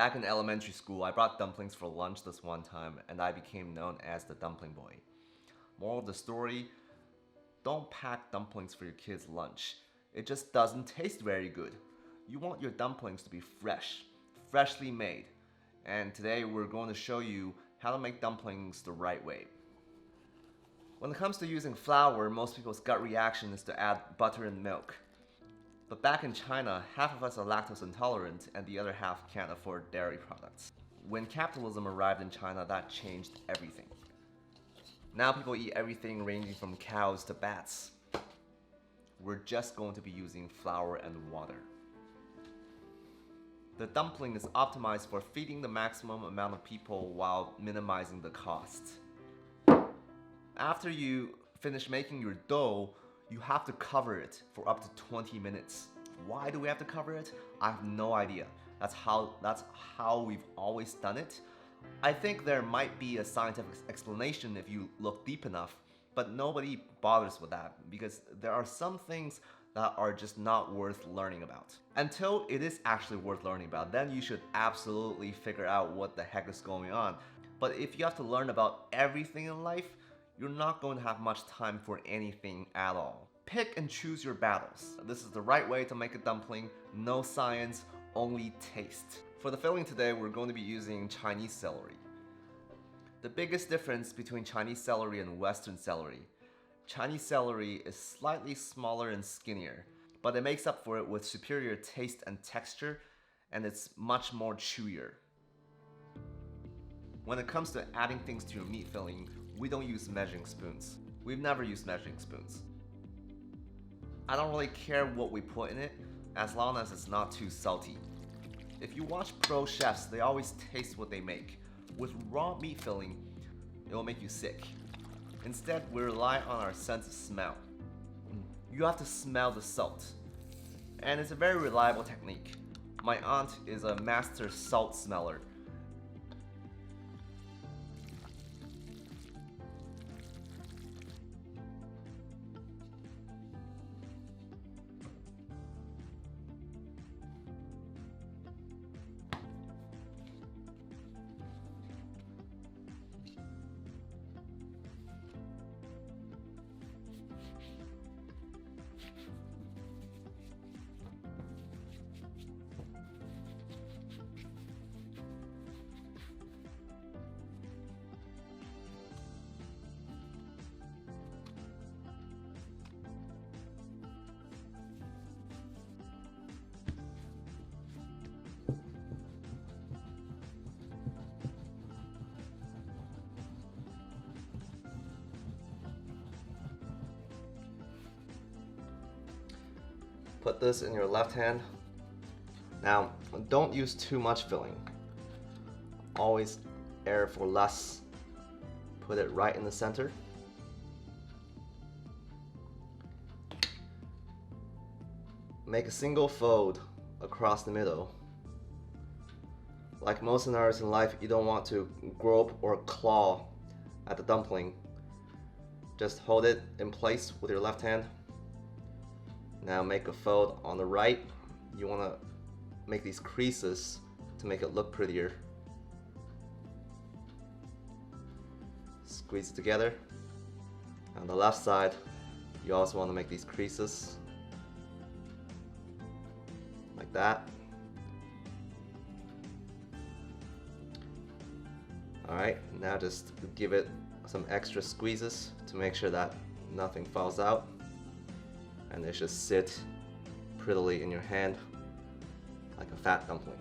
Back in elementary school, I brought dumplings for lunch this one time, and I became known as the dumpling boy. Moral of the story, don't pack dumplings for your kids' lunch. It just doesn't taste very good. You want your dumplings to be fresh, freshly made. And today we're going to show you how to make dumplings the right way. When it comes to using flour, most people's gut reaction is to add butter and milk. But back in China, half of us are lactose intolerant and the other half can't afford dairy products. When capitalism arrived in China, that changed everything. Now people eat everything ranging from cows to bats. We're just going to be using flour and water. The dumpling is optimized for feeding the maximum amount of people while minimizing the cost. After you finish making your dough, you have to cover it for up to 20 minutes. Why do we have to cover it? I have no idea. That's how we've always done it. I think there might be a scientific explanation if you look deep enough, but nobody bothers with that because there are some things that are just not worth learning about. Until it is actually worth learning about, then you should absolutely figure out what the heck is going on. But if you have to learn about everything in life, you're not going to have much time for anything at all. Pick and choose your battles. This is the right way to make a dumpling. No science, only taste. For the filling today, we're going to be using Chinese celery. The biggest difference between Chinese celery and Western celery: Chinese celery is slightly smaller and skinnier, but it makes up for it with superior taste and texture, and it's much more chewier. When it comes to adding things to your meat filling, we don't use measuring spoons. We've never used measuring spoons. I don't really care what we put in it, as long as it's not too salty. If you watch pro chefs, they always taste what they make. With raw meat filling, it will make you sick. Instead, we rely on our sense of smell. You have to smell the salt. And it's a very reliable technique. My aunt is a master salt smeller. Put this in your left hand. Now, don't use too much filling. Always air for less. Put it right in the center. Make a single fold across the middle. Like most scenarios in life, you don't want to grope or claw at the dumpling. Just hold it in place with your left hand. Now make a fold on the right. You want to make these creases to make it look prettier. Squeeze it together. On the left side, you also want to make these creases like that. Alright, now just give it some extra squeezes to make sure that nothing falls out. And it should sit prettily in your hand like a fat dumpling.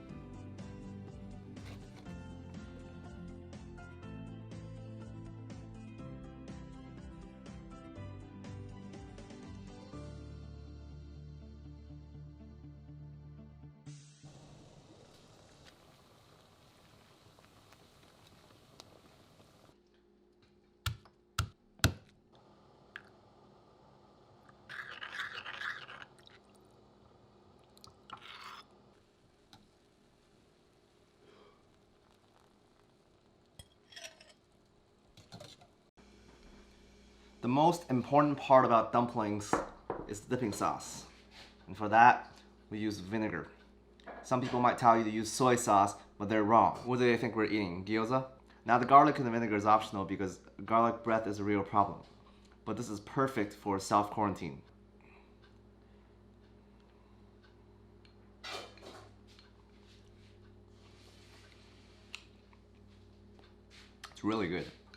The most important part about dumplings is the dipping sauce. And for that, we use vinegar. Some people might tell you to use soy sauce, but they're wrong. What do they think we're eating? Gyoza? Now the garlic and the vinegar is optional because garlic breath is a real problem. But this is perfect for self-quarantine. It's really good.